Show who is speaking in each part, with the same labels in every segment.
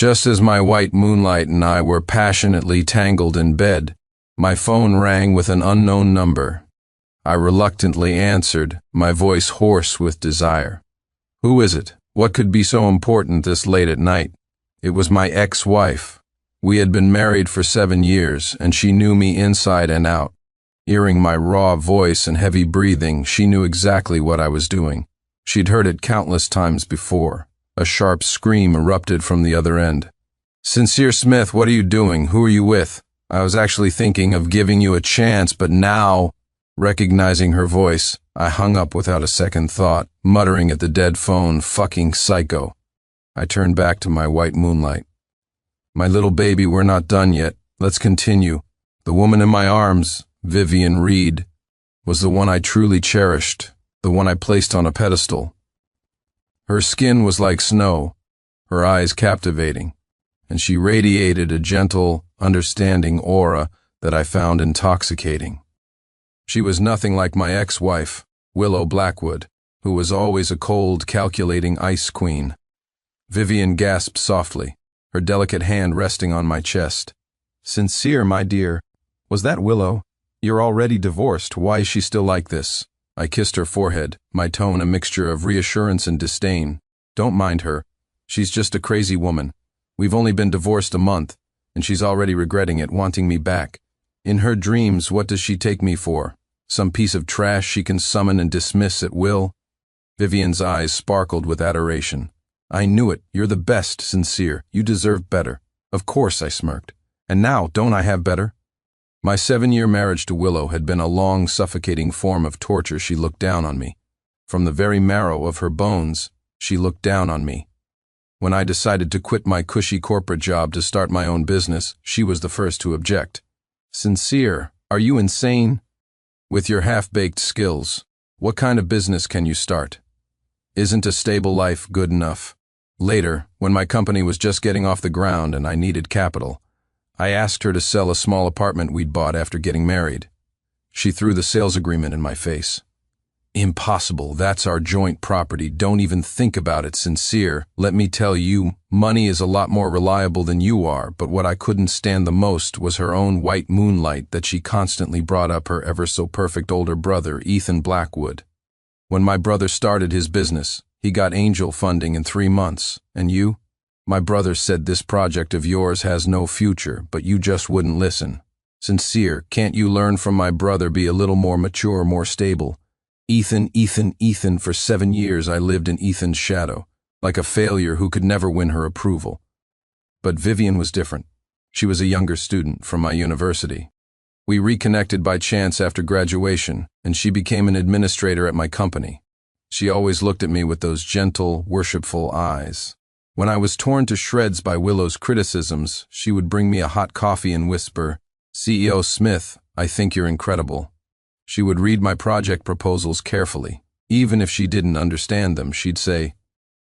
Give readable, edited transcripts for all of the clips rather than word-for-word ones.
Speaker 1: Just as my white moonlight and I were passionately tangled in bed, my phone rang with an unknown number. I reluctantly answered, my voice hoarse with desire. "Who is it? What could be so important this late at night?" It was my ex-wife. We had been married for 7 years, and she knew me inside and out. Hearing my raw voice and heavy breathing, she knew exactly what I was doing. She'd heard it countless times before. A sharp scream erupted from the other end. "Sincere Smith, what are you doing? Who are you with? I was actually thinking of giving you a chance, but now..." Recognizing her voice, I hung up without a second thought, muttering at the dead phone, "Fucking psycho." I turned back to my white moonlight. "My little baby, we're not done yet. Let's continue." The woman in my arms, Vivian Reed, was the one I truly cherished, the one I placed on a pedestal. Her skin was like snow, her eyes captivating, and she radiated a gentle, understanding aura that I found intoxicating. She was nothing like my ex-wife, Willow Blackwood, who was always a cold, calculating ice queen. Vivian gasped softly, her delicate hand resting on my chest. "Sincere, my dear. Was that Willow? You're already divorced. Why is she still like this?" I kissed her forehead, my tone a mixture of reassurance and disdain. "Don't mind her. She's just a crazy woman. We've only been divorced a month, and she's already regretting it, wanting me back. In her dreams, what does she take me for? Some piece of trash she can summon and dismiss at will?" Vivian's eyes sparkled with adoration. "I knew it. You're the best, Sincere. You deserve better." "Of course," I smirked. "And now, don't I have better?" My 7-year marriage to Willow had been a long, suffocating form of torture. She looked down on me. From the very marrow of her bones, she looked down on me. When I decided to quit my cushy corporate job to start my own business, she was the first to object. "Sincere, are you insane? With your half-baked skills, what kind of business can you start? Isn't a stable life good enough?" Later, when my company was just getting off the ground and I needed capital, I asked her to sell a small apartment we'd bought after getting married. She threw the sales agreement in my face. "Impossible, that's our joint property. Don't even think about it, Sincere. Let me tell you, money is a lot more reliable than you are, but what I couldn't stand the most was her own white moonlight that she constantly brought up her ever-so-perfect older brother, Ethan Blackwood. When my brother started his business, he got angel funding in 3 months. And you? My brother said this project of yours has no future, but you just wouldn't listen. Sincere, can't you learn from my brother, be a little more mature, more stable? Ethan, for 7 years I lived in Ethan's shadow, like a failure who could never win her approval. But Vivian was different. She was a younger student from my university. We reconnected by chance after graduation, and she became an administrator at my company. She always looked at me with those gentle, worshipful eyes. When I was torn to shreds by Willow's criticisms, she would bring me a hot coffee and whisper, "CEO Smith, I think you're incredible." She would read my project proposals carefully. Even if she didn't understand them, she'd say,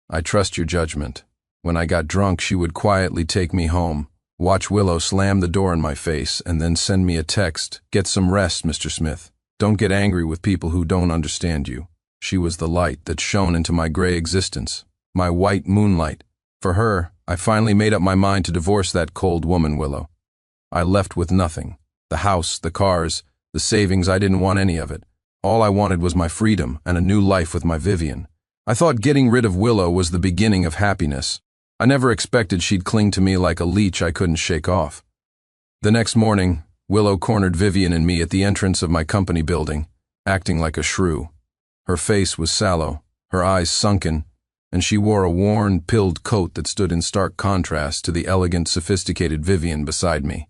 Speaker 1: "I trust your judgment." When I got drunk, she would quietly take me home, watch Willow slam the door in my face, and then send me a text, "Get some rest, Mr. Smith. Don't get angry with people who don't understand you." She was the light that shone into my gray existence, my white moonlight. For her, I finally made up my mind to divorce that cold woman, Willow. I left with nothing. The house, the cars, the savings, I didn't want any of it. All I wanted was my freedom and a new life with my Vivian. I thought getting rid of Willow was the beginning of happiness. I never expected she'd cling to me like a leech I couldn't shake off. The next morning, Willow cornered Vivian and me at the entrance of my company building, acting like a shrew. Her face was sallow, her eyes sunken, and she wore a worn, pilled coat that stood in stark contrast to the elegant, sophisticated Vivian beside me.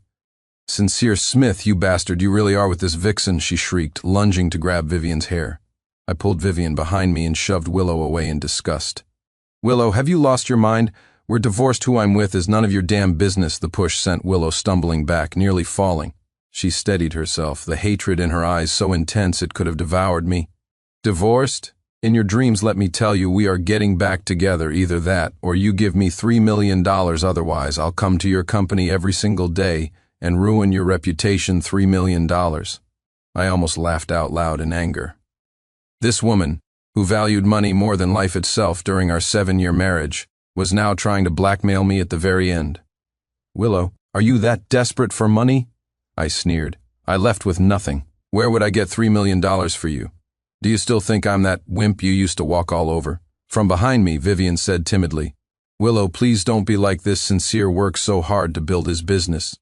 Speaker 1: "Sincere Smith, you bastard, you really are with this vixen," she shrieked, lunging to grab Vivian's hair. I pulled Vivian behind me and shoved Willow away in disgust. "Willow, have you lost your mind? We're divorced. Who I'm with is none of your damn business." The push sent Willow stumbling back, nearly falling. She steadied herself, the hatred in her eyes so intense it could have devoured me. "Divorced? In your dreams, let me tell you, we are getting back together. Either that, or you give me $3 million, otherwise I'll come to your company every single day and ruin your reputation. $3 million. I almost laughed out loud in anger. This woman, who valued money more than life itself during our 7-year marriage, was now trying to blackmail me at the very end. "Willow, are you that desperate for money?" I sneered. "I left with nothing. Where would I get $3 million for you? Do you still think I'm that wimp you used to walk all over?" From behind me, Vivian said timidly, "Willow, please don't be like this. Sincere works so hard to build his business."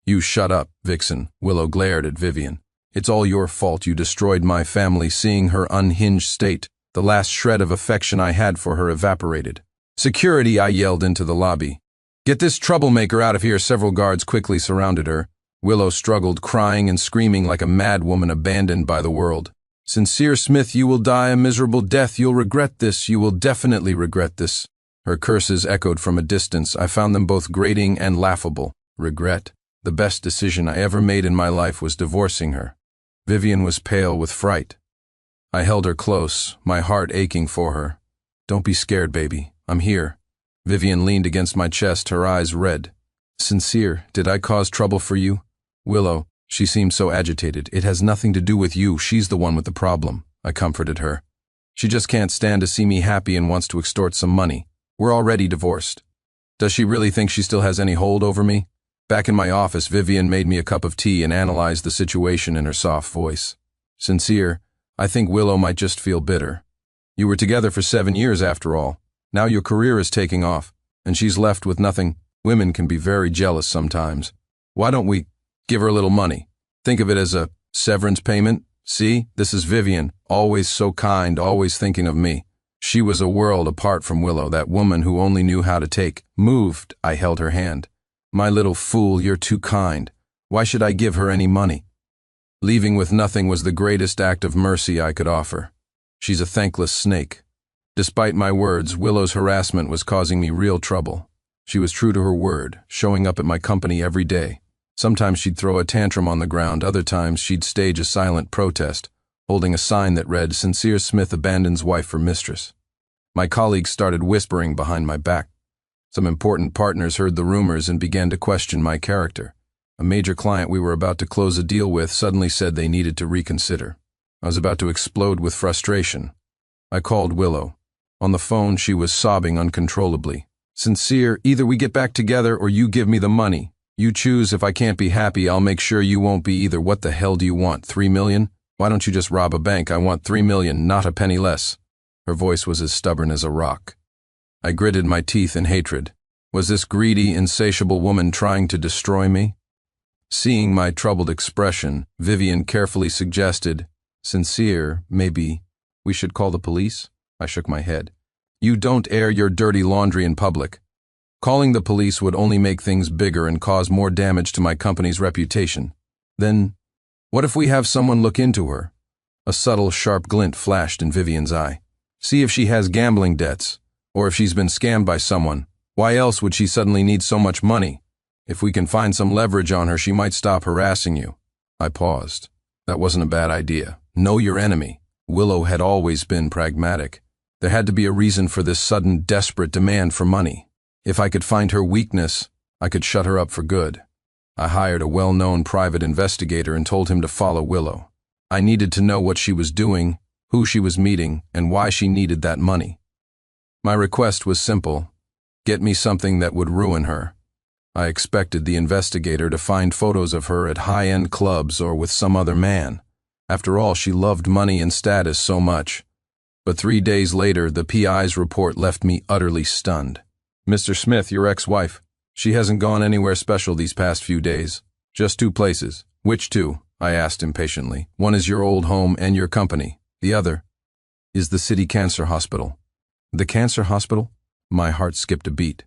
Speaker 1: "You shut up, Vixen," Willow glared at Vivian. "It's all your fault. You destroyed my family." Seeing her unhinged state, the last shred of affection I had for her evaporated. "Security," I yelled into the lobby. "Get this troublemaker out of here." Several guards quickly surrounded her. Willow struggled, crying and screaming like a mad woman abandoned by the world. "Sincere Smith, you will die a miserable death. You'll regret this. You will definitely regret this." Her curses echoed from a distance. I found them both grating and laughable. Regret? The best decision I ever made in my life was divorcing her. Vivian was pale with fright. I held her close, my heart aching for her. "Don't be scared, baby. I'm here." Vivian leaned against my chest, her eyes red. "Sincere, did I cause trouble for you?" "Willow," she seemed so agitated. "It has nothing to do with you. She's the one with the problem." I comforted her. "She just can't stand to see me happy and wants to extort some money. We're already divorced." "Does she really think she still has any hold over me?" Back in my office, Vivian made me a cup of tea and analyzed the situation in her soft voice. "Sincere, I think Willow might just feel bitter. You were together for 7 years after all. Now your career is taking off, and she's left with nothing. Women can be very jealous sometimes. Why don't we give her a little money? Think of it as a severance payment. See, this is Vivian, always so kind, always thinking of me." She was a world apart from Willow, that woman who only knew how to take. Moved, I held her hand. "My little fool, you're too kind. Why should I give her any money?" Leaving with nothing was the greatest act of mercy I could offer. She's a thankless snake. Despite my words, Willow's harassment was causing me real trouble. She was true to her word, showing up at my company every day. Sometimes she'd throw a tantrum on the ground, other times she'd stage a silent protest, holding a sign that read, "Sincere Smith abandons wife for mistress." My colleagues started whispering behind my back. Some important partners heard the rumors and began to question my character. A major client we were about to close a deal with suddenly said they needed to reconsider. I was about to explode with frustration. I called Willow. On the phone, she was sobbing uncontrollably. "Sincere, either we get back together or you give me the money. You choose. If I can't be happy, I'll make sure you won't be either." "What the hell do you want, $3 million? Why don't you just rob a bank?" "I want $3 million, not a penny less." Her voice was as stubborn as a rock. I gritted my teeth in hatred. Was this greedy, insatiable woman trying to destroy me? Seeing my troubled expression, Vivian carefully suggested, "Sincere, maybe we should call the police?" I shook my head. "You don't air your dirty laundry in public. Calling the police would only make things bigger and cause more damage to my company's reputation. Then, what if we have someone look into her?" A subtle, sharp glint flashed in Vivian's eye. "See if she has gambling debts, or if she's been scammed by someone. Why else would she suddenly need so much money? If we can find some leverage on her, she might stop harassing you." I paused. That wasn't a bad idea. Know your enemy. Willow had always been pragmatic. There had to be a reason for this sudden, desperate demand for money. If I could find her weakness, I could shut her up for good. I hired a well-known private investigator and told him to follow Willow. I needed to know what she was doing, who she was meeting, and why she needed that money. My request was simple: get me something that would ruin her. I expected the investigator to find photos of her at high-end clubs or with some other man. After all, she loved money and status so much. But 3 days later, the PI's report left me utterly stunned. "Mr. Smith, your ex-wife. She hasn't gone anywhere special these past few days. Just 2 places." "Which 2? I asked impatiently. "One is your old home and your company. The other is the city cancer hospital." "The cancer hospital?" My heart skipped a beat.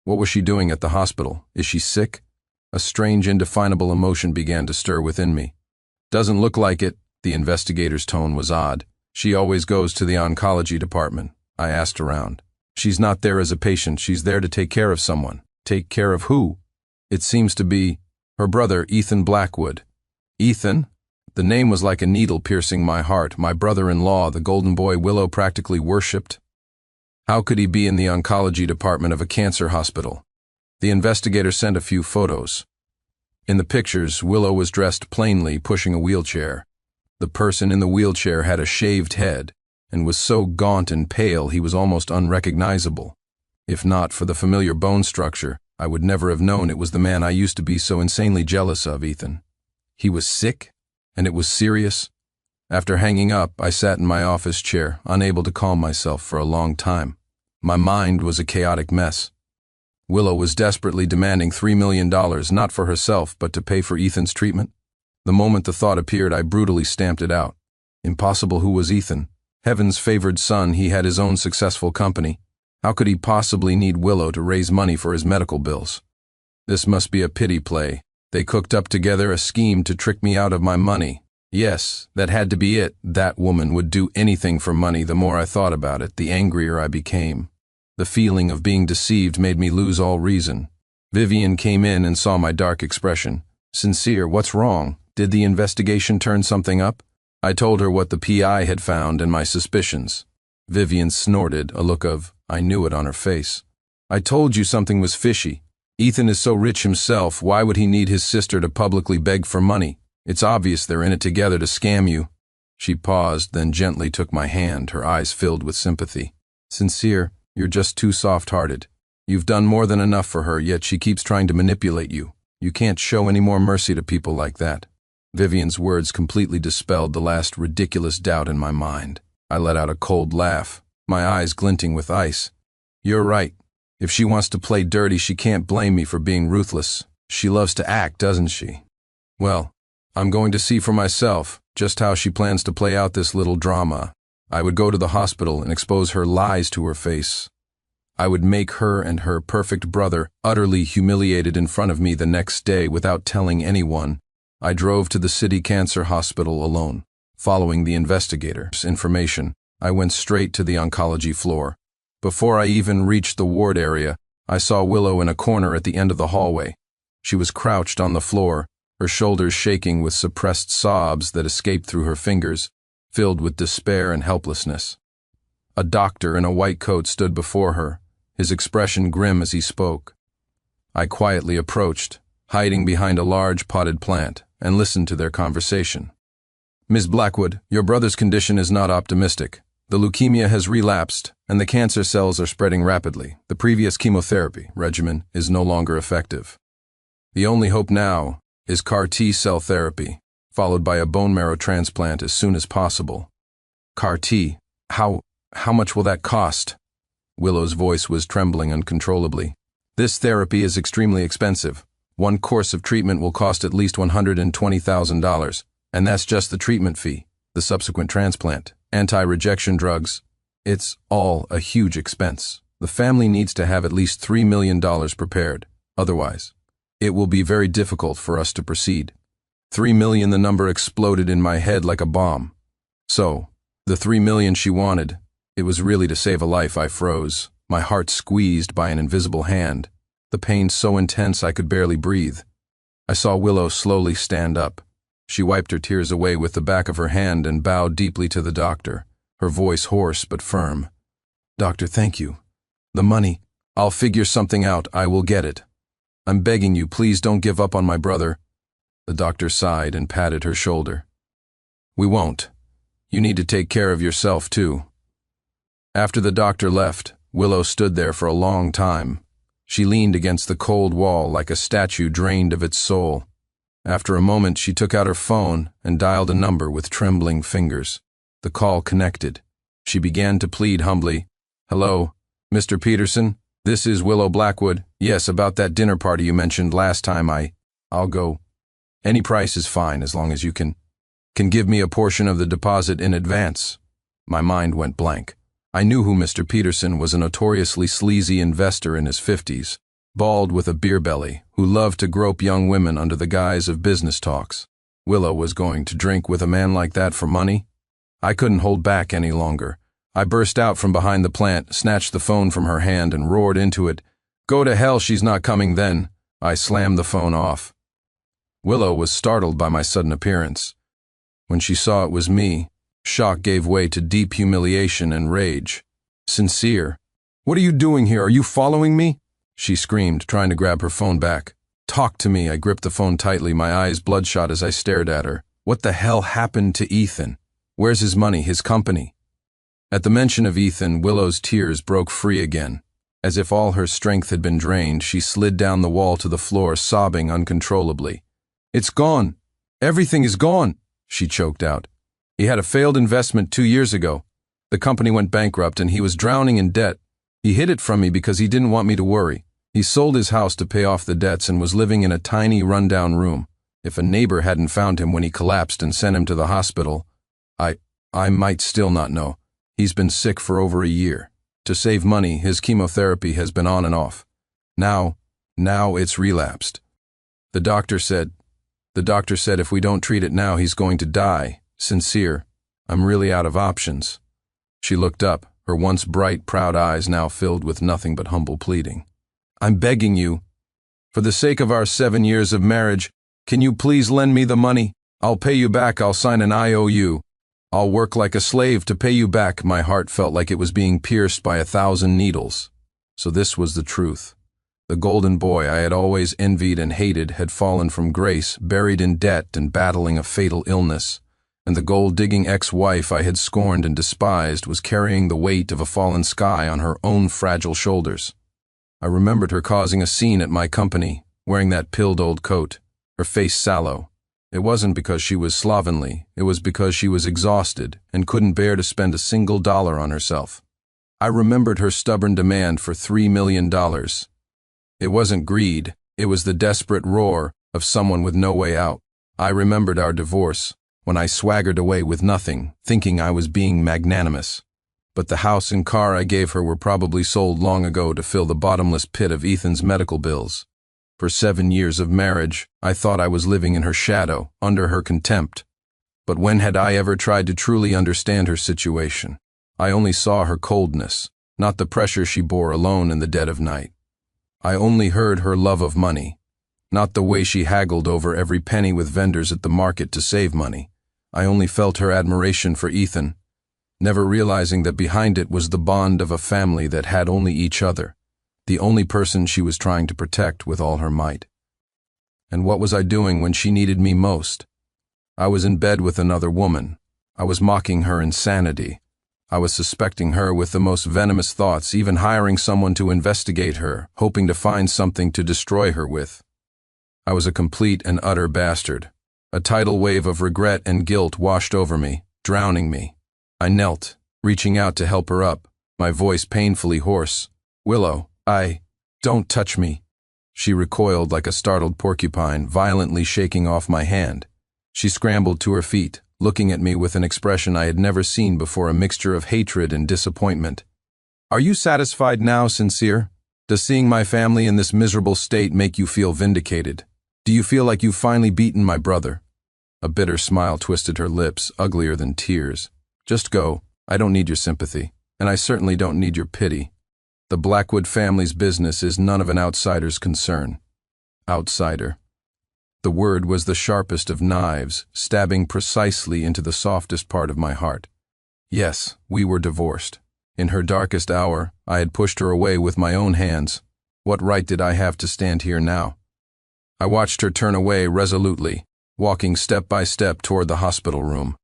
Speaker 1: What was she doing at the hospital? Is she sick? A strange, indefinable emotion began to stir within me. "Doesn't look like it." The investigator's tone was odd. "She always goes to the oncology department." I asked around. "She's not there as a patient. She's there to take care of someone." "Take care of who?" "It seems to be her brother, Ethan Blackwood." "Ethan?" The name was like a needle piercing my heart. My brother-in-law, the golden boy Willow practically worshipped. How could he be in the oncology department of a cancer hospital? The investigator sent a few photos. In the pictures, Willow was dressed plainly, pushing a wheelchair. The person in the wheelchair had a shaved head and was so gaunt and pale he was almost unrecognizable. If not for the familiar bone structure, I would never have known it was the man I used to be so insanely jealous of, Ethan. He was sick, and it was serious. After hanging up, I sat in my office chair, unable to calm myself for a long time. My mind was a chaotic mess. Willow was desperately demanding $3 million, not for herself, but to pay for Ethan's treatment. The moment the thought appeared, I brutally stamped it out. Impossible. Who was Ethan? Heaven's favored son. He had his own successful company. How could he possibly need Willow to raise money for his medical bills? This must be a pity play. They cooked up together a scheme to trick me out of my money. Yes, that had to be it. That woman would do anything for money. The more I thought about it, the angrier I became. The feeling of being deceived made me lose all reason. Vivian came in and saw my dark expression. Sincere, what's wrong? Did the investigation turn something up? I told her what the PI had found and my suspicions. Vivian snorted, a look of, I knew it, on her face. I told you something was fishy. Ethan is so rich himself, why would he need his sister to publicly beg for money? It's obvious they're in it together to scam you. She paused, then gently took my hand, her eyes filled with sympathy. Sincere, you're just too soft-hearted. You've done more than enough for her, yet she keeps trying to manipulate you. You can't show any more mercy to people like that. Vivian's words completely dispelled the last ridiculous doubt in my mind. I let out a cold laugh, my eyes glinting with ice. You're right. If she wants to play dirty, she can't blame me for being ruthless. She loves to act, doesn't she? Well, I'm going to see for myself just how she plans to play out this little drama. I would go to the hospital and expose her lies to her face. I would make her and her perfect brother utterly humiliated in front of me the next day without telling anyone. I drove to the city cancer hospital alone. Following the investigator's information, I went straight to the oncology floor. Before I even reached the ward area, I saw Willow in a corner at the end of the hallway. She was crouched on the floor, her shoulders shaking with suppressed sobs that escaped through her fingers, filled with despair and helplessness. A doctor in a white coat stood before her, his expression grim as he spoke. I quietly approached, hiding behind a large potted plant, and listened to their conversation. Ms. Blackwood, your brother's condition is not optimistic. The leukemia has relapsed, and the cancer cells are spreading rapidly. The previous chemotherapy regimen is no longer effective. The only hope now is CAR T-cell therapy, followed by a bone marrow transplant as soon as possible. CAR T, how much will that cost? Willow's voice was trembling uncontrollably. This therapy is extremely expensive. One course of treatment will cost at least $120,000, and that's just the treatment fee, the subsequent transplant, anti-rejection drugs. It's all a huge expense. The family needs to have at least $3 million prepared. Otherwise, it will be very difficult for us to proceed. 3 million, the number exploded in my head like a bomb. So, the 3 million she wanted, it was really to save a life. I froze, my heart squeezed by an invisible hand, the pain so intense I could barely breathe. I saw Willow slowly stand up. She wiped her tears away with the back of her hand and bowed deeply to the doctor, her voice hoarse but firm. Doctor, thank you. The money, I'll figure something out. I will get it. I'm begging you, please don't give up on my brother. The doctor sighed and patted her shoulder. We won't. You need to take care of yourself, too. After the doctor left, Willow stood there for a long time. She leaned against the cold wall like a statue drained of its soul. After a moment, she took out her phone and dialed a number with trembling fingers. The call connected. She began to plead humbly. Hello, Mr. Peterson? This is Willow Blackwood. Yes, about that dinner party you mentioned last time. I'll go. Any price is fine as long as you can give me a portion of the deposit in advance. My mind went blank. I knew who Mr. Peterson was, a notoriously sleazy investor in his 50s, bald with a beer belly, who loved to grope young women under the guise of business talks. Willow was going to drink with a man like that for money? I couldn't hold back any longer. I burst out from behind the plant, snatched the phone from her hand and roared into it. Go to hell, she's not coming then. I slammed the phone off. Willow was startled by my sudden appearance. When she saw it was me, shock gave way to deep humiliation and rage. Sincere. What are you doing here? Are you following me? She screamed, trying to grab her phone back. Talk to me. I gripped the phone tightly, my eyes bloodshot as I stared at her. What the hell happened to Ethan? Where's his money, his company? At the mention of Ethan, Willow's tears broke free again. As if all her strength had been drained, she slid down the wall to the floor, sobbing uncontrollably. "It's gone. Everything is gone," she choked out. "He had a failed investment 2 years ago. The company went bankrupt and he was drowning in debt. He hid it from me because he didn't want me to worry. He sold his house to pay off the debts and was living in a tiny, rundown room. If a neighbor hadn't found him when he collapsed and sent him to the hospital, I might still not know. He's been sick for over a year. To save money, his chemotherapy has been on and off. Now it's relapsed. The doctor said if we don't treat it now, he's going to die. Sincere, I'm really out of options." She looked up, her once bright, proud eyes now filled with nothing but humble pleading. "I'm begging you, for the sake of our 7 years of marriage, can you please lend me the money? I'll pay you back. I'll sign an IOU. I'll work like a slave to pay you back." My heart felt like it was being pierced by 1,000 needles. So this was the truth. The golden boy I had always envied and hated had fallen from grace, buried in debt and battling a fatal illness. And the gold-digging ex-wife I had scorned and despised was carrying the weight of a fallen sky on her own fragile shoulders. I remembered her causing a scene at my company, wearing that pilled old coat, her face sallow. It wasn't because she was slovenly, it was because she was exhausted and couldn't bear to spend a single dollar on herself. I remembered her stubborn demand for $3 million. It wasn't greed, it was the desperate roar of someone with no way out. I remembered our divorce, when I swaggered away with nothing, thinking I was being magnanimous. But the house and car I gave her were probably sold long ago to fill the bottomless pit of Ethan's medical bills. For 7 years of marriage, I thought I was living in her shadow, under her contempt. But when had I ever tried to truly understand her situation? I only saw her coldness, not the pressure she bore alone in the dead of night. I only heard her love of money, not the way she haggled over every penny with vendors at the market to save money. I only felt her admiration for Ethan, never realizing that behind it was the bond of a family that had only each other, the only person she was trying to protect with all her might. And what was I doing when she needed me most? I was in bed with another woman. I was mocking her insanity. I was suspecting her with the most venomous thoughts, even hiring someone to investigate her, hoping to find something to destroy her with. I was a complete and utter bastard. A tidal wave of regret and guilt washed over me, drowning me. I knelt, reaching out to help her up, my voice painfully hoarse. "Willow, don't touch me." She recoiled like a startled porcupine, violently shaking off my hand. She scrambled to her feet, looking at me with an expression I had never seen before, a mixture of hatred and disappointment. "Are you satisfied now, Sincere? Does seeing my family in this miserable state make you feel vindicated? Do you feel like you've finally beaten my brother?" A bitter smile twisted her lips, uglier than tears. "Just go. I don't need your sympathy, and I certainly don't need your pity. The Blackwood family's business is none of an outsider's concern." Outsider. The word was the sharpest of knives, stabbing precisely into the softest part of my heart. Yes, we were divorced. In her darkest hour, I had pushed her away with my own hands. What right did I have to stand here now? I watched her turn away resolutely, walking step by step toward the hospital room.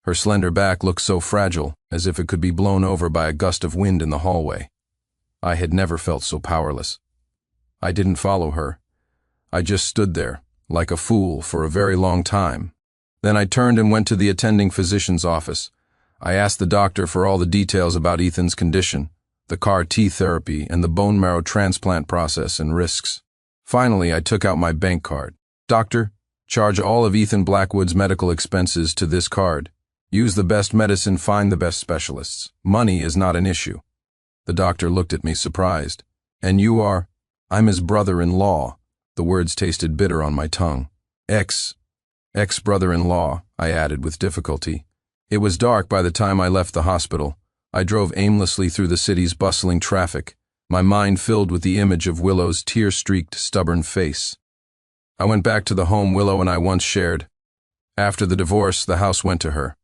Speaker 1: Her slender back looked so fragile, as if it could be blown over by a gust of wind in the hallway. I had never felt so powerless. I didn't follow her. I just stood there, like a fool, for a very long time. Then I turned and went to the attending physician's office. I asked the doctor for all the details about Ethan's condition, the CAR-T therapy, and the bone marrow transplant process and risks. Finally, I took out my bank card. "Doctor, charge all of Ethan Blackwood's medical expenses to this card. Use the best medicine, find the best specialists. Money is not an issue." The doctor looked at me surprised. "And you are?" "I'm his brother-in-law." The words tasted bitter on my tongue. Ex-brother-in-law, I added with difficulty. It was dark by the time I left the hospital. I drove aimlessly through the city's bustling traffic, my mind filled with the image of Willow's tear-streaked, stubborn face. I went back to the home Willow and I once shared. After the divorce, the house went to her.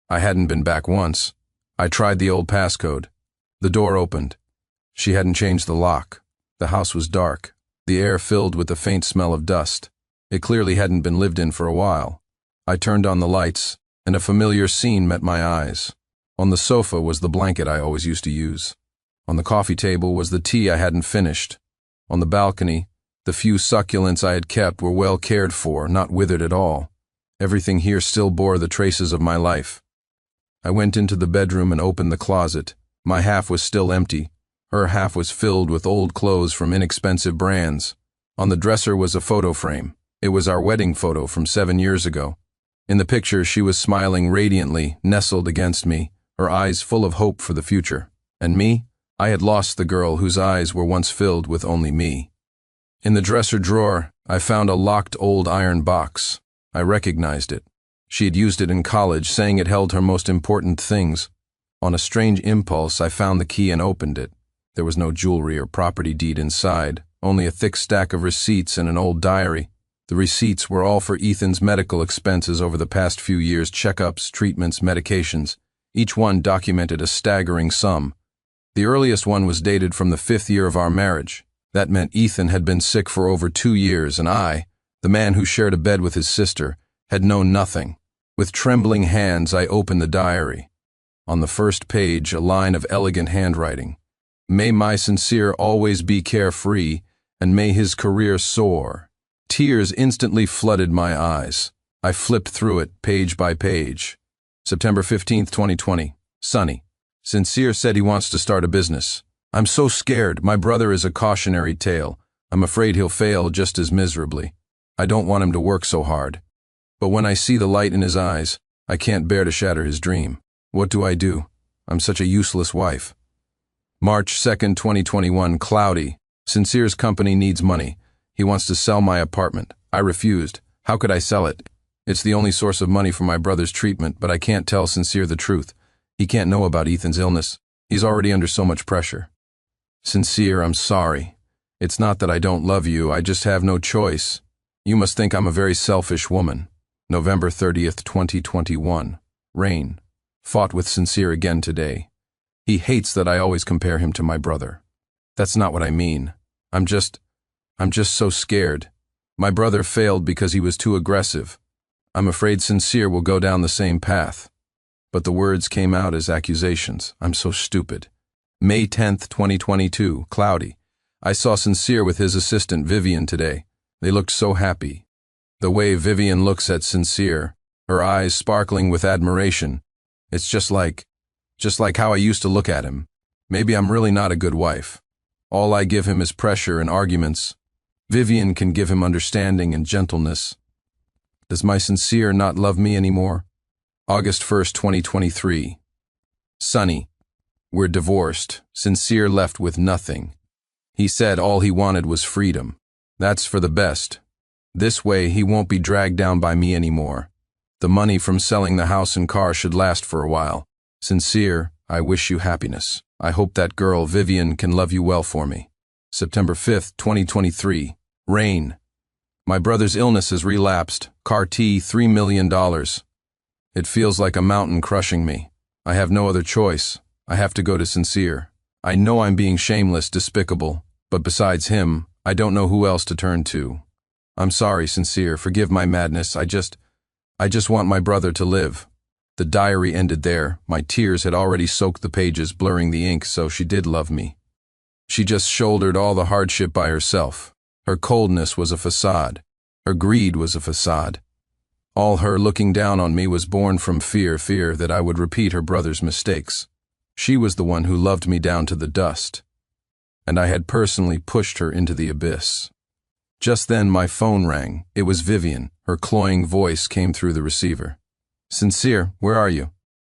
Speaker 1: I hadn't been back once. I tried the old passcode. The door opened. She hadn't changed the lock. The house was dark, the air filled with the faint smell of dust. It clearly hadn't been lived in for a while. I turned on the lights, and a familiar scene met my eyes. On the sofa was the blanket I always used to use. On the coffee table was the tea I hadn't finished. On the balcony, the few succulents I had kept were well cared for, not withered at all. Everything here still bore the traces of my life. I went into the bedroom and opened the closet. My half was still empty. Her half was filled with old clothes from inexpensive brands. On the dresser was a photo frame. It was our wedding photo from 7 years ago. In the picture, she was smiling radiantly, nestled against me, her eyes full of hope for the future. And me? I had lost the girl whose eyes were once filled with only me. In the dresser drawer, I found a locked old iron box. I recognized it. She had used it in college, saying it held her most important things. On a strange impulse, I found the key and opened it. There was no jewelry or property deed inside, only a thick stack of receipts and an old diary. The receipts were all for Ethan's medical expenses over the past few years: checkups, treatments, medications. Each one documented a staggering sum. The earliest one was dated from the 5th year of our marriage. That meant Ethan had been sick for over 2 years, and I, the man who shared a bed with his sister, had known nothing. With trembling hands, I opened the diary. On the first page, a line of elegant handwriting. May my Sincere always be carefree, and may his career soar. Tears instantly flooded my eyes. I flipped through it, page by page. September 15th, 2020. Sunny. Sincere said he wants to start a business. I'm so scared. My brother is a cautionary tale. I'm afraid he'll fail just as miserably. I don't want him to work so hard. But when I see the light in his eyes, I can't bear to shatter his dream. What do I do? I'm such a useless wife. March 2nd, 2021. Cloudy. Sincere's company needs money. He wants to sell my apartment. I refused. How could I sell it? It's the only source of money for my brother's treatment, but I can't tell Sincere the truth. He can't know about Ethan's illness. He's already under so much pressure. Sincere, I'm sorry. It's not that I don't love you, I just have no choice. You must think I'm a very selfish woman. November 30th, 2021. Rain. Fought with Sincere again today. He hates that I always compare him to my brother. That's not what I mean. I'm just so scared. My brother failed because he was too aggressive. I'm afraid Sincere will go down the same path. But the words came out as accusations. I'm so stupid. May 10th, 2022. Cloudy. I saw Sincere with his assistant Vivian today. They looked so happy. The way Vivian looks at Sincere, her eyes sparkling with admiration, it's just like how I used to look at him. Maybe I'm really not a good wife. All I give him is pressure and arguments. Vivian can give him understanding and gentleness. Does my Sincere not love me anymore? August 1st, 2023. Sunny. We're divorced. Sincere left with nothing. He said all he wanted was freedom. That's for the best. This way he won't be dragged down by me anymore. The money from selling the house and car should last for a while. Sincere, I wish you happiness. I hope that girl, Vivian, can love you well for me. September 5th, 2023. Rain. My brother's illness has relapsed. CAR-T, $3 million. It feels like a mountain crushing me. I have no other choice. I have to go to Sincere. I know I'm being shameless, despicable, but besides him, I don't know who else to turn to. I'm sorry, Sincere, forgive my madness. I just want my brother to live. The diary ended there. My tears had already soaked the pages, blurring the ink, so she did love me. She just shouldered all the hardship by herself. Her coldness was a facade. Her greed was a facade. All her looking down on me was born from fear that I would repeat her brother's mistakes. She was the one who loved me down to the dust, and I had personally pushed her into the abyss. Just then my phone rang. It was Vivian. Her cloying voice came through the receiver. Sincere, where are you?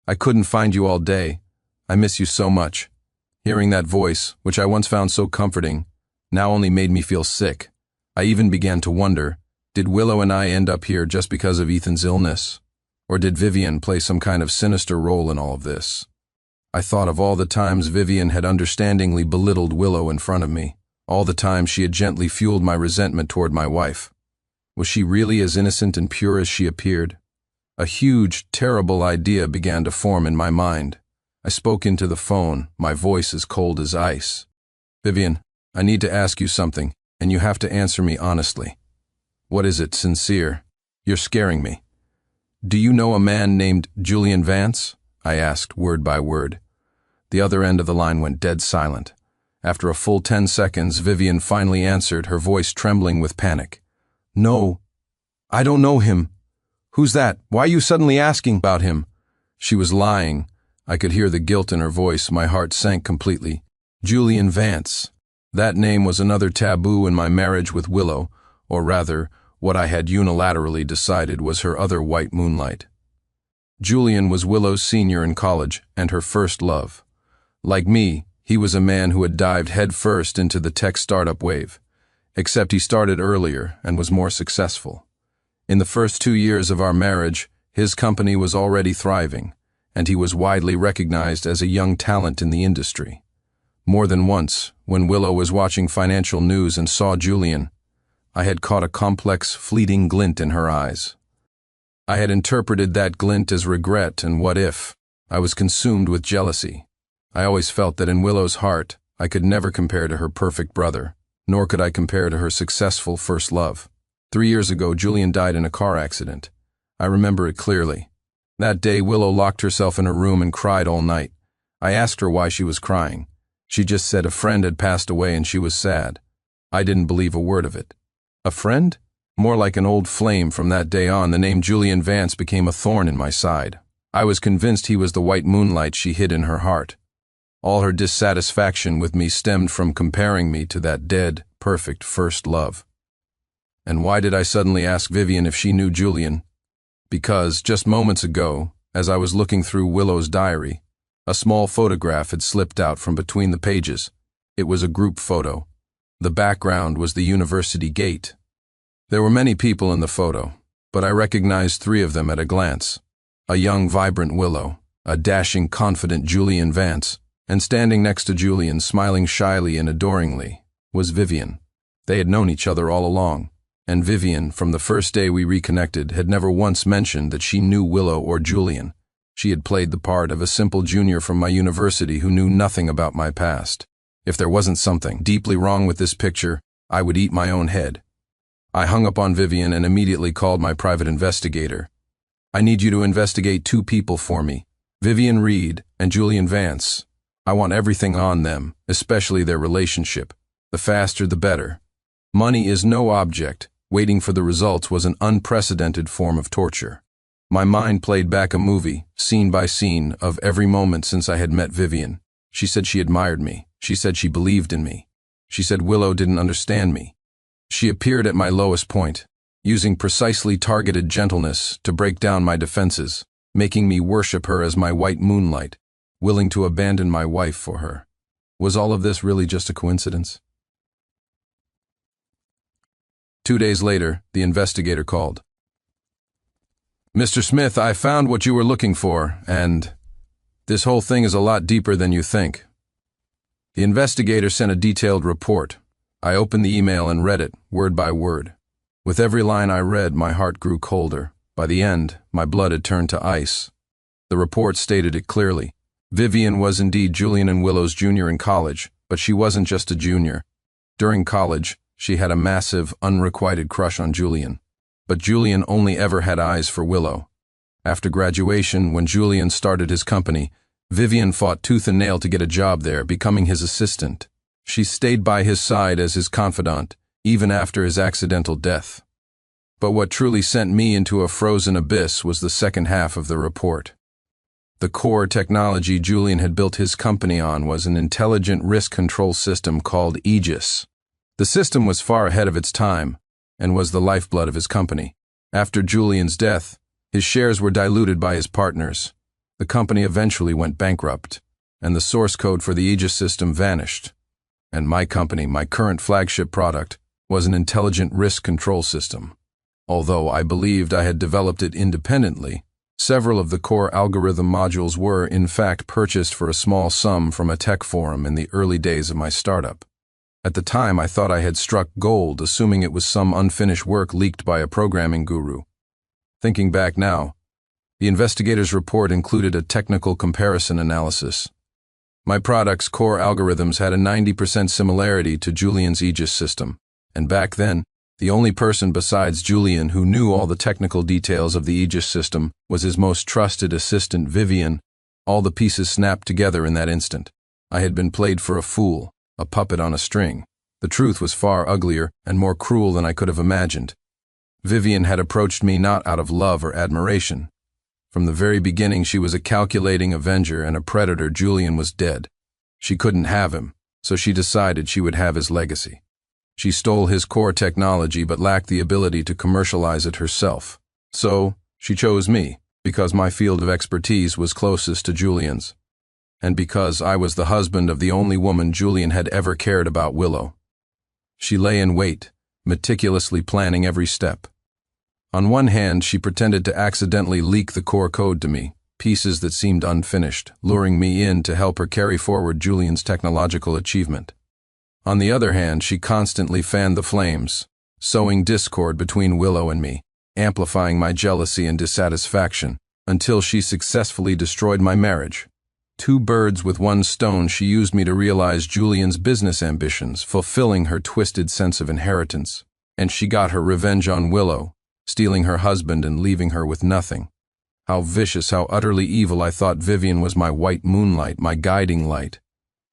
Speaker 1: I couldn't find you all day. I miss you so much. Hearing that voice, which I once found so comforting, now only made me feel sick. I even began to wonder, did Willow and I end up here just because of Ethan's illness? Or did Vivian play some kind of sinister role in all of this? I thought of all the times Vivian had understandingly belittled Willow in front of me, all the times she had gently fueled my resentment toward my wife. Was she really as innocent and pure as she appeared? A huge, terrible idea began to form in my mind. I spoke into the phone, my voice as cold as ice. Vivian, I need to ask you something, and you have to answer me honestly. What is it, Sincere? You're scaring me. Do you know a man named Julian Vance? I asked, word by word. The other end of the line went dead silent. After a full 10 seconds, Vivian finally answered, her voice trembling with panic. "No, I don't know him. Who's that? Why are you suddenly asking about him?" She was lying. I could hear the guilt in her voice. My heart sank completely. Julian Vance. That name was another taboo in my marriage with Willow, or rather, what I had unilaterally decided was her other white moonlight. Julian was Willow's senior in college and her first love. Like me, he was a man who had dived headfirst into the tech startup wave, except he started earlier and was more successful. In the first 2 years of our marriage, his company was already thriving, and he was widely recognized as a young talent in the industry. More than once, when Willow was watching financial news and saw Julian, I had caught a complex, fleeting glint in her eyes. I had interpreted that glint as regret and what if. I was consumed with jealousy. I always felt that in Willow's heart, I could never compare to her perfect brother, nor could I compare to her successful first love. 3 years ago, Julian died in a car accident. I remember it clearly. That day, Willow locked herself in her room and cried all night. I asked her why she was crying. She just said a friend had passed away and she was sad. I didn't believe a word of it. A friend? More like an old flame. From that day on, the name Julian Vance became a thorn in my side. I was convinced he was the white moonlight she hid in her heart. All her dissatisfaction with me stemmed from comparing me to that dead, perfect first love. And why did I suddenly ask Vivian if she knew Julian? Because, just moments ago, as I was looking through Willow's diary, a small photograph had slipped out from between the pages. It was a group photo. The background was the university gate. There were many people in the photo, but I recognized 3 of them at a glance. A young, vibrant Willow, a dashing, confident Julian Vance, and standing next to Julian, smiling shyly and adoringly, was Vivian. They had known each other all along, and Vivian, from the first day we reconnected, had never once mentioned that she knew Willow or Julian. She had played the part of a simple junior from my university who knew nothing about my past. If there wasn't something deeply wrong with this picture, I would eat my own head. I hung up on Vivian and immediately called my private investigator. "I need you to investigate 2 people for me, Vivian Reed and Julian Vance. I want everything on them, especially their relationship. The faster the better. Money is no object. Waiting for the results was an unprecedented form of torture." My mind played back a movie, scene by scene, of every moment since I had met Vivian. She said she admired me. She said she believed in me. She said Willow didn't understand me. She appeared at my lowest point, using precisely targeted gentleness to break down my defenses, making me worship her as my white moonlight, willing to abandon my wife for her. Was all of this really just a coincidence? 2 days later, the investigator called. "Mr. Smith, I found what you were looking for, and this whole thing is a lot deeper than you think." The investigator sent a detailed report. I opened the email and read it, word by word. With every line I read, my heart grew colder. By the end, my blood had turned to ice. The report stated it clearly. Vivian was indeed Julian and Willow's junior in college, but she wasn't just a junior. During college, she had a massive, unrequited crush on Julian. But Julian only ever had eyes for Willow. After graduation, when Julian started his company, Vivian fought tooth and nail to get a job there, becoming his assistant. She stayed by his side as his confidant, even after his accidental death. But what truly sent me into a frozen abyss was the second half of the report. The core technology Julian had built his company on was an intelligent risk control system called Aegis. The system was far ahead of its time, and was the lifeblood of his company. After Julian's death, his shares were diluted by his partners. The company eventually went bankrupt, and the source code for the Aegis system vanished. And my company, my current flagship product, was an intelligent risk control system. Although I believed I had developed it independently, several of the core algorithm modules were, in fact, purchased for a small sum from a tech forum in the early days of my startup. At the time, I thought I had struck gold, assuming it was some unfinished work leaked by a programming guru. Thinking back now, the investigator's report included a technical comparison analysis. My product's core algorithms had a 90% similarity to Julian's Aegis system, and back then, the only person besides Julian who knew all the technical details of the Aegis system was his most trusted assistant, Vivian, All the pieces snapped together in that instant. I had been played for a fool, a puppet on a string. The truth was far uglier and more cruel than I could have imagined. Vivian had approached me not out of love or admiration. From the very beginning, she was a calculating avenger and a predator. Julian was dead. She couldn't have him, so she decided she would have his legacy. She stole his core technology but lacked the ability to commercialize it herself. So, she chose me, because my field of expertise was closest to Julian's, and because I was the husband of the only woman Julian had ever cared about, Willow. She lay in wait, meticulously planning every step. On one hand, she pretended to accidentally leak the core code to me, pieces that seemed unfinished, luring me in to help her carry forward Julian's technological achievement. On the other hand, she constantly fanned the flames, sowing discord between Willow and me, amplifying my jealousy and dissatisfaction, until she successfully destroyed my marriage. 2 birds with 1 stone. She used me to realize Julian's business ambitions, fulfilling her twisted sense of inheritance. And she got her revenge on Willow, stealing her husband and leaving her with nothing. How vicious, how utterly evil. I thought Vivian was my white moonlight, my guiding light.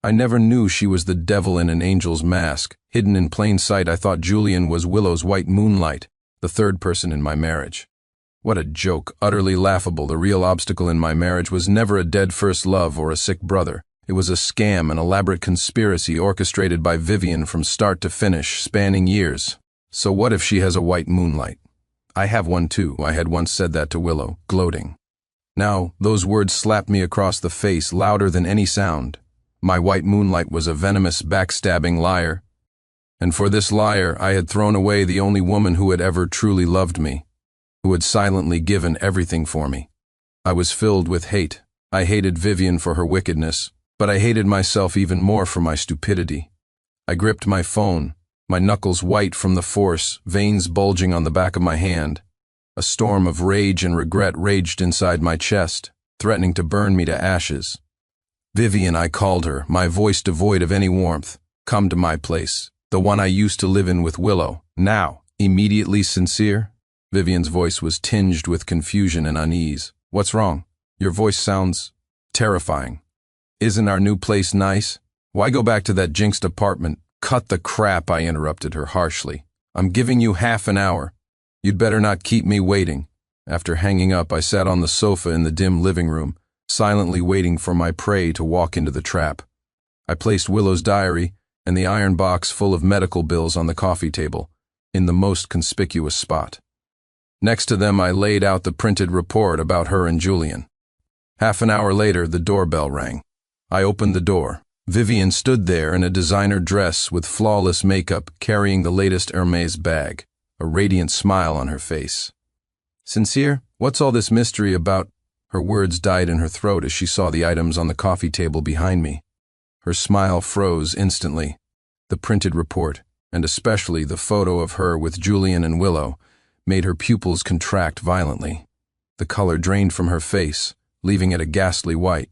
Speaker 1: I never knew she was the devil in an angel's mask, hidden in plain sight. I thought Julian was Willow's white moonlight, the third person in my marriage. What a joke, utterly laughable. The real obstacle in my marriage was never a dead first love or a sick brother. It was a scam, an elaborate conspiracy orchestrated by Vivian from start to finish, spanning years. So what if she has a white moonlight? I have one too. I had once said that to Willow, gloating. Now, those words slapped me across the face, louder than any sound. My white moonlight was a venomous, backstabbing liar. And for this liar, I had thrown away the only woman who had ever truly loved me, who had silently given everything for me. I was filled with hate. I hated Vivian for her wickedness, but I hated myself even more for my stupidity. I gripped my phone, my knuckles white from the force, veins bulging on the back of my hand. A storm of rage and regret raged inside my chest, threatening to burn me to ashes. Vivian, I called her, my voice devoid of any warmth. Come to my place, the one I used to live in with Willow. Now, immediately. Sincere? Vivian's voice was tinged with confusion and unease. What's wrong? Your voice sounds terrifying. Isn't our new place nice? Why go back to that jinxed apartment? Cut the crap, I interrupted her harshly. I'm giving you half an hour. You'd better not keep me waiting. After hanging up, I sat on the sofa in the dim living room, silently waiting for my prey to walk into the trap. I placed Willow's diary and the iron box full of medical bills on the coffee table, in the most conspicuous spot. Next to them, I laid out the printed report about her and Julian. Half an hour later, the doorbell rang. I opened the door. Vivian stood there in a designer dress with flawless makeup, carrying the latest Hermes bag, a radiant smile on her face. Sincere, what's all this mystery about? Her words died in her throat as she saw the items on the coffee table behind me. Her smile froze instantly. The printed report, and especially the photo of her with Julian and Willow, made her pupils contract violently. The color drained from her face, leaving it a ghastly white.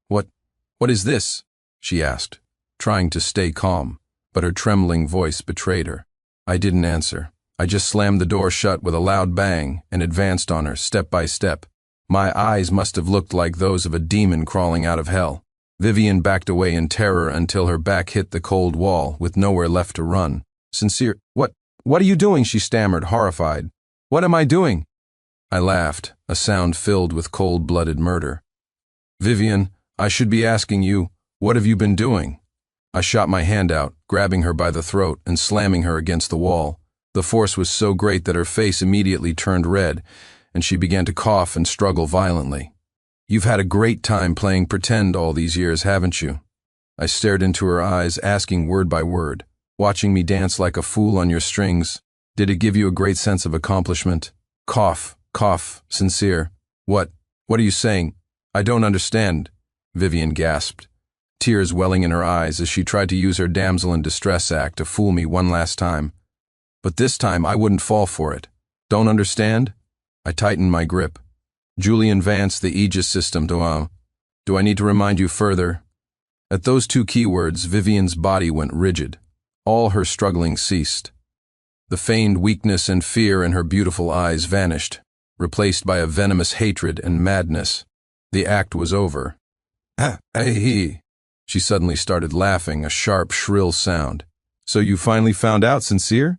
Speaker 1: What is this? She asked, trying to stay calm, but her trembling voice betrayed her. I didn't answer. I just slammed the door shut with a loud bang and advanced on her, step by step. My eyes must have looked like those of a demon crawling out of hell. Vivian backed away in terror until her back hit the cold wall, with nowhere left to run. Sincere, what are you doing? She stammered, horrified. What am I doing? I laughed, a sound filled with cold-blooded murder. Vivian, I should be asking you, what have you been doing? I shot my hand out, grabbing her by the throat and slamming her against the wall. The force was so great that her face immediately turned red, and she began to cough and struggle violently. You've had a great time playing pretend all these years, haven't you? I stared into her eyes, asking word by word. Watching me dance like a fool on your strings, did it give you a great sense of accomplishment? Cough, Sincere. What are you saying? I don't understand, Vivian gasped, tears welling in her eyes as she tried to use her damsel in distress act to fool me one last time. But this time I wouldn't fall for it. Don't understand? I tightened my grip. Julian Vance, the Aegis system. Do I need to remind you further? At those 2 keywords, Vivian's body went rigid. All her struggling ceased. The feigned weakness and fear in her beautiful eyes vanished, replaced by a venomous hatred and madness. The act was over. Hey, she suddenly started laughing, a sharp, shrill sound. So you finally found out, Sincere?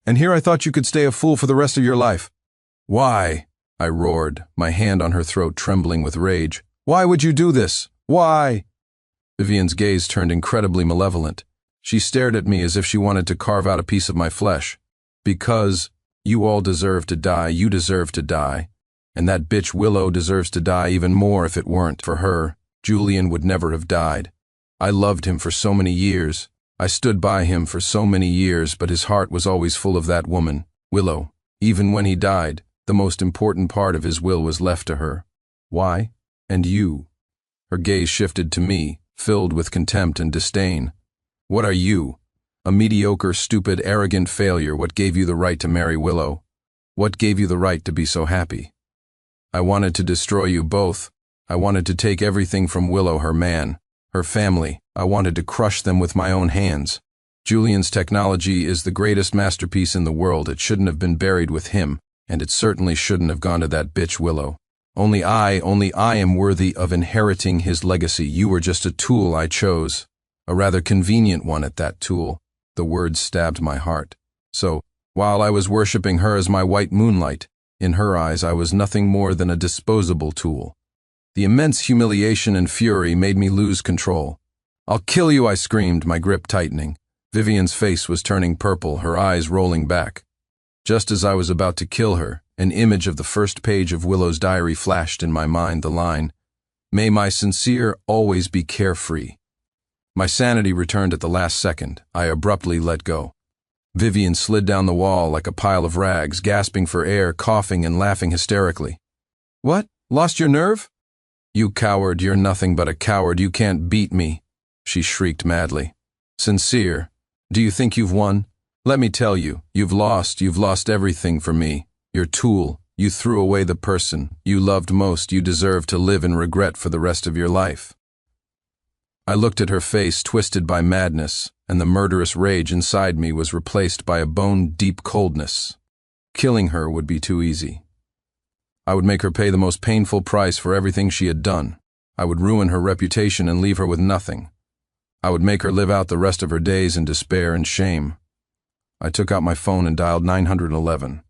Speaker 1: And here I thought you could stay a fool for the rest of your life. Why? I roared, my hand on her throat trembling with rage. Why would you do this? Why? Vivian's gaze turned incredibly malevolent. She stared at me as if she wanted to carve out a piece of my flesh. Because you all deserve to die, you deserve to die. And that bitch Willow deserves to die even more. If it weren't for her, Julian would never have died. I loved him for so many years. I stood by him for so many years, but his heart was always full of that woman, Willow. Even when he died, the most important part of his will was left to her. Why? And you? Her gaze shifted to me, filled with contempt and disdain. What are you? A mediocre, stupid, arrogant failure. What gave you the right to marry Willow? What gave you the right to be so happy? I wanted to destroy you both. I wanted to take everything from Willow, her man, her family. I wanted to crush them with my own hands. Julian's technology is the greatest masterpiece in the world. It shouldn't have been buried with him, and it certainly shouldn't have gone to that bitch Willow. Only I am worthy of inheriting his legacy. You were just a tool I chose. A rather convenient one at that. Tool. The words stabbed my heart. So, while I was worshipping her as my white moonlight, in her eyes I was nothing more than a disposable tool. The immense humiliation and fury made me lose control. I'll kill you, I screamed, my grip tightening. Vivian's face was turning purple, her eyes rolling back. Just as I was about to kill her, an image of the first page of Willow's diary flashed in my mind, the line, "May my Sincere always be carefree." My sanity returned at the last second. I abruptly let go. Vivian slid down the wall like a pile of rags, gasping for air, coughing and laughing hysterically. What? Lost your nerve? You coward, you're nothing but a coward. You can't beat me, she shrieked madly. Sincere, do you think you've won? Let me tell you, you've lost everything for me. Your tool, you threw away the person you loved most. You deserve to live in regret for the rest of your life. I looked at her face, twisted by madness, and the murderous rage inside me was replaced by a bone-deep coldness. Killing her would be too easy. I would make her pay the most painful price for everything she had done. I would ruin her reputation and leave her with nothing. I would make her live out the rest of her days in despair and shame. I took out my phone and dialed 911.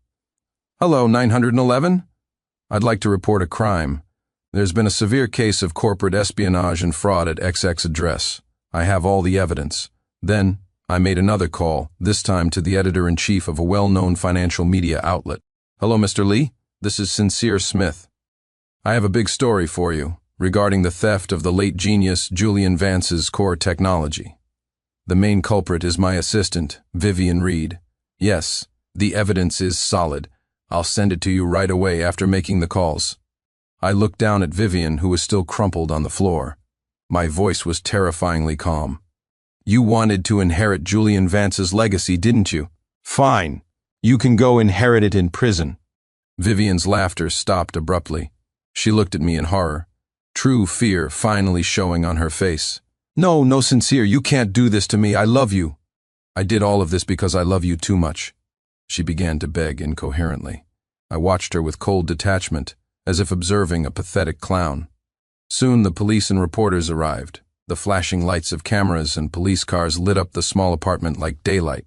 Speaker 1: Hello, 911? I'd like to report a crime. There's been a severe case of corporate espionage and fraud at XX address. I have all the evidence. Then, I made another call, this time to the editor-in-chief of a well-known financial media outlet. Hello, Mr. Lee. This is Sincere Smith. I have a big story for you regarding the theft of the late genius Julian Vance's core technology. The main culprit is my assistant, Vivian Reed. Yes, the evidence is solid. I'll send it to you right away after making the calls. I looked down at Vivian, who was still crumpled on the floor. My voice was terrifyingly calm. You wanted to inherit Julian Vance's legacy, didn't you? Fine. You can go inherit it in prison. Vivian's laughter stopped abruptly. She looked at me in horror, true fear finally showing on her face. No, Sincere, you can't do this to me. I love you. I did all of this because I love you too much. She began to beg incoherently. I watched her with cold detachment, as if observing a pathetic clown. Soon the police and reporters arrived. The flashing lights of cameras and police cars lit up the small apartment like daylight.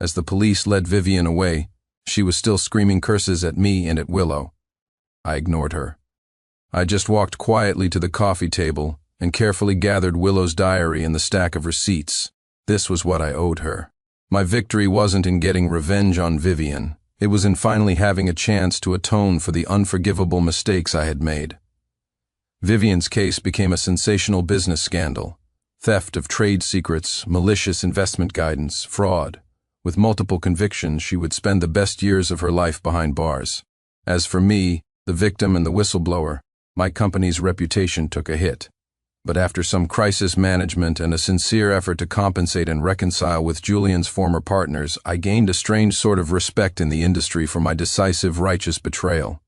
Speaker 1: As the police led Vivian away, she was still screaming curses at me and at Willow. I ignored her. I just walked quietly to the coffee table and carefully gathered Willow's diary and the stack of receipts. This was what I owed her. My victory wasn't in getting revenge on Vivian. It was in finally having a chance to atone for the unforgivable mistakes I had made. Vivian's case became a sensational business scandal. Theft of trade secrets, malicious investment guidance, fraud. With multiple convictions, she would spend the best years of her life behind bars. As for me, the victim and the whistleblower, my company's reputation took a hit. But after some crisis management and a sincere effort to compensate and reconcile with Julian's former partners, I gained a strange sort of respect in the industry for my decisive, righteous betrayal.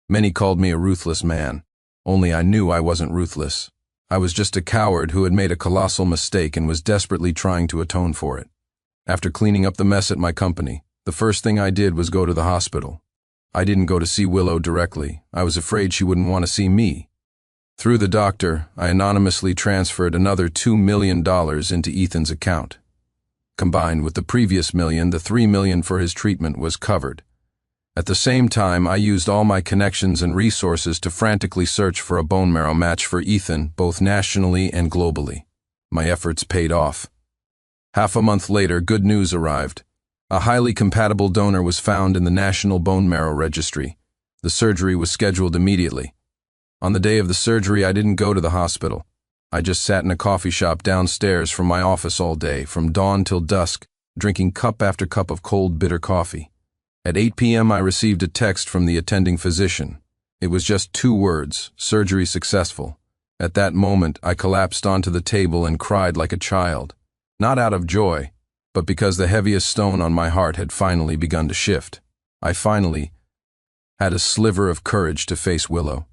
Speaker 1: Many called me a ruthless man. Only I knew I wasn't ruthless. I was just a coward who had made a colossal mistake and was desperately trying to atone for it. After cleaning up the mess at my company, the first thing I did was go to the hospital. I didn't go to see Willow directly. I was afraid she wouldn't want to see me. Through the doctor, I anonymously transferred another $2 million into Ethan's account. Combined with the previous million, the $3 million for his treatment was covered. At the same time, I used all my connections and resources to frantically search for a bone marrow match for Ethan, both nationally and globally. My efforts paid off. Half a month later, good news arrived. A highly compatible donor was found in the National Bone Marrow Registry. The surgery was scheduled immediately. On the day of the surgery, I didn't go to the hospital. I just sat in a coffee shop downstairs from my office all day, from dawn till dusk, drinking cup after cup of cold, bitter coffee. At 8 p.m., I received a text from the attending physician. It was just 2 words: surgery successful. At that moment, I collapsed onto the table and cried like a child. Not out of joy, but because the heaviest stone on my heart had finally begun to shift. I finally had a sliver of courage to face Willow.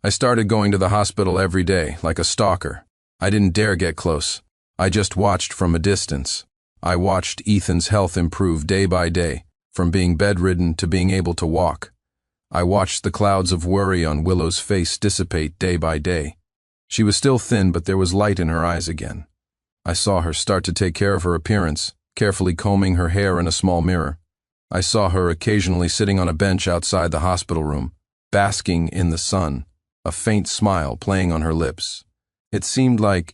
Speaker 1: I started going to the hospital every day, like a stalker. I didn't dare get close. I just watched from a distance. I watched Ethan's health improve day by day, from being bedridden to being able to walk. I watched the clouds of worry on Willow's face dissipate day by day. She was still thin, but there was light in her eyes again. I saw her start to take care of her appearance, carefully combing her hair in a small mirror. I saw her occasionally sitting on a bench outside the hospital room, basking in the sun, a faint smile playing on her lips. It seemed like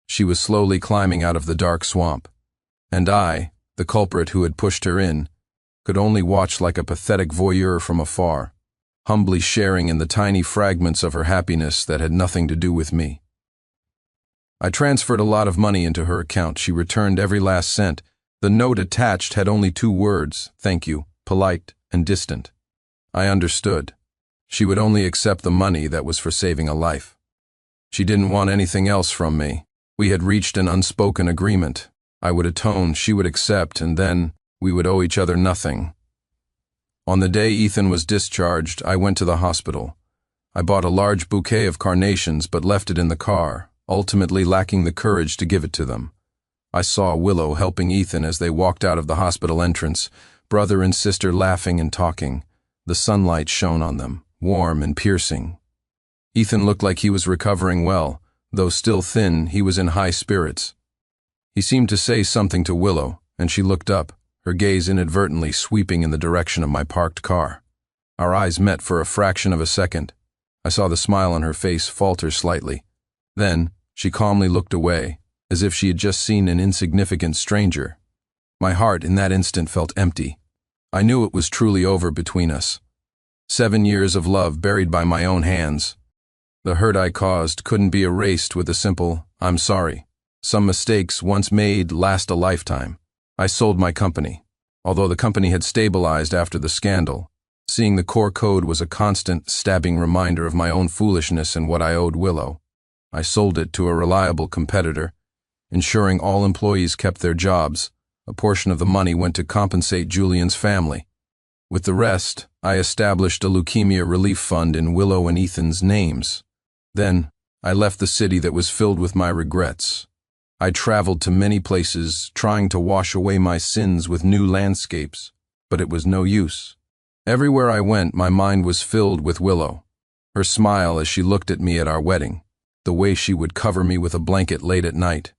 Speaker 1: she was slowly climbing out of the dark swamp, and I, the culprit who had pushed her in, could only watch like a pathetic voyeur from afar, humbly sharing in the tiny fragments of her happiness that had nothing to do with me. I transferred a lot of money into her account. She returned every last cent. The note attached had only 2 words: thank you, polite and distant. I understood. She would only accept the money that was for saving a life. She didn't want anything else from me. We had reached an unspoken agreement. I would atone, she would accept, and then we would owe each other nothing. On the day Ethan was discharged, I went to the hospital. I bought a large bouquet of carnations but left it in the car, ultimately lacking the courage to give it to them. I saw Willow helping Ethan as they walked out of the hospital entrance, brother and sister laughing and talking. The sunlight shone on them, warm and piercing. Ethan looked like he was recovering well. Though still thin, he was in high spirits. He seemed to say something to Willow, and she looked up, her gaze inadvertently sweeping in the direction of my parked car. Our eyes met for a fraction of a second. I saw the smile on her face falter slightly. Then, she calmly looked away, as if she had just seen an insignificant stranger. My heart in that instant felt empty. I knew it was truly over between us. 7 years of love buried by my own hands. The hurt I caused couldn't be erased with a simple, "I'm sorry." Some mistakes once made last a lifetime. I sold my company. Although the company had stabilized after the scandal, seeing the core code was a constant, stabbing reminder of my own foolishness and what I owed Willow. I sold it to a reliable competitor, ensuring all employees kept their jobs. A portion of the money went to compensate Julian's family. With the rest, I established a leukemia relief fund in Willow and Ethan's names. Then, I left the city that was filled with my regrets. I traveled to many places, trying to wash away my sins with new landscapes, but it was no use. Everywhere I went, my mind was filled with Willow. Her smile as she looked at me at our wedding, the way she would cover me with a blanket late at night,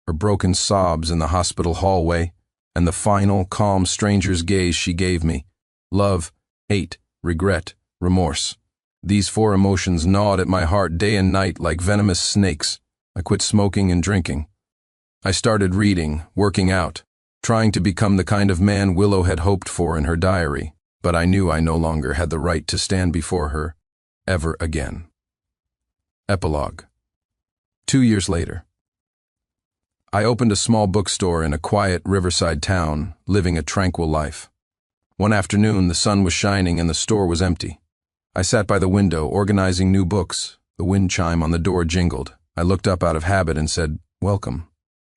Speaker 1: her broken sobs in the hospital hallway, and the final, calm stranger's gaze she gave me. Love, hate, regret, remorse. These 4 emotions gnawed at my heart day and night like venomous snakes. I quit smoking and drinking. I started reading, working out, trying to become the kind of man Willow had hoped for in her diary, but I knew I no longer had the right to stand before her ever again. Epilogue. 2 years later. I opened a small bookstore in a quiet riverside town, living a tranquil life. One afternoon, the sun was shining and the store was empty. I sat by the window, organizing new books. The wind chime on the door jingled. I looked up out of habit and said, "Welcome."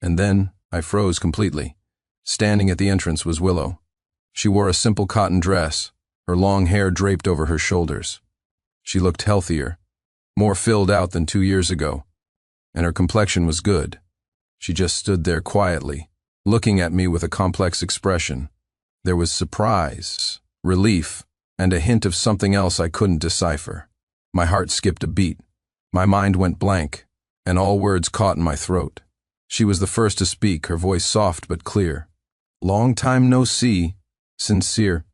Speaker 1: And then I froze completely. Standing at the entrance was Willow. She wore a simple cotton dress, her long hair draped over her shoulders. She looked healthier, more filled out than 2 years ago, and her complexion was good. She just stood there quietly, looking at me with a complex expression. There was surprise, relief, and a hint of something else I couldn't decipher. My heart skipped a beat. My mind went blank, and all words caught in my throat. She was the first to speak, her voice soft but clear. "Long time no see, Sincere."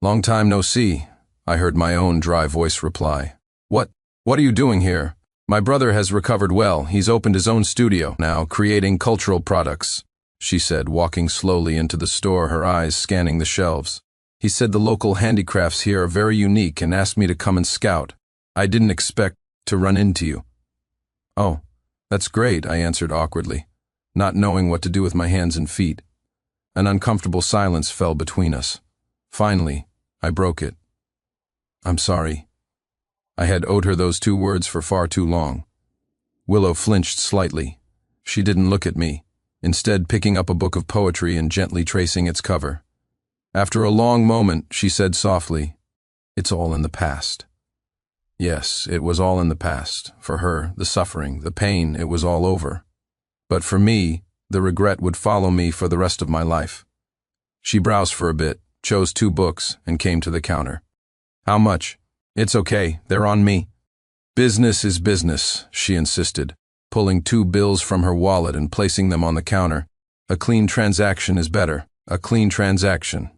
Speaker 1: "Long time no see," I heard my own dry voice reply. What are you doing here?" "My brother has recovered well. He's opened his own studio now, creating cultural products," she said, walking slowly into the store, her eyes scanning the shelves. "He said the local handicrafts here are very unique and asked me to come and scout. I didn't expect to run into you." "Oh, that's great," I answered awkwardly, not knowing what to do with my hands and feet. An uncomfortable silence fell between us. Finally, I broke it. "I'm sorry." I had owed her those 2 words for far too long. Willow flinched slightly. She didn't look at me, instead picking up a book of poetry and gently tracing its cover. After a long moment, she said softly, "It's all in the past." Yes, it was all in the past. For her, the suffering, the pain, it was all over. But for me, the regret would follow me for the rest of my life. She browsed for a bit, chose 2 books, and came to the counter. "How much?" "It's okay, they're on me." "Business is business," she insisted, pulling 2 bills from her wallet and placing them on the counter. "A clean transaction is better. A clean transaction."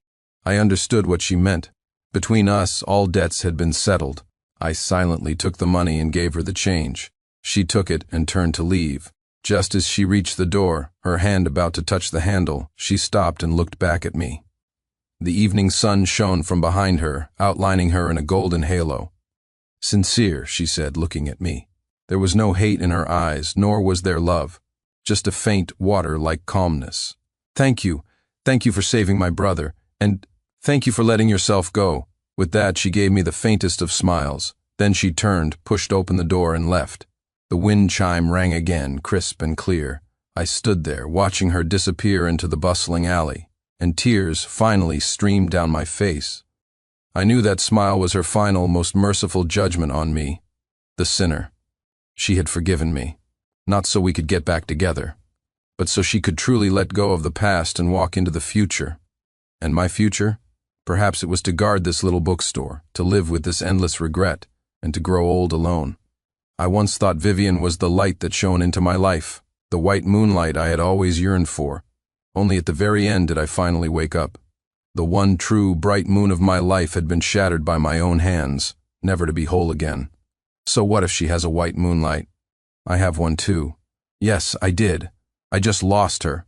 Speaker 1: I understood what she meant. Between us, all debts had been settled. I silently took the money and gave her the change. She took it and turned to leave. Just as she reached the door, her hand about to touch the handle, she stopped and looked back at me. The evening sun shone from behind her, outlining her in a golden halo. "Sincere," she said, looking at me. There was no hate in her eyes, nor was there love, just a faint water-like calmness. Thank you for saving my brother, and thank you for letting yourself go." With that, she gave me the faintest of smiles. Then she turned, pushed open the door, and left. The wind chime rang again, crisp and clear. I stood there, watching her disappear into the bustling alley, and tears finally streamed down my face. I knew that smile was her final, most merciful judgment on me, the sinner. She had forgiven me, not so we could get back together, but so she could truly let go of the past and walk into the future. And my future? Perhaps it was to guard this little bookstore, to live with this endless regret, and to grow old alone. I once thought Vivian was the light that shone into my life, the white moonlight I had always yearned for. Only at the very end did I finally wake up. The one true, bright moon of my life had been shattered by my own hands, never to be whole again. So what if she has a white moonlight? I have one too. Yes, I did. I just lost her.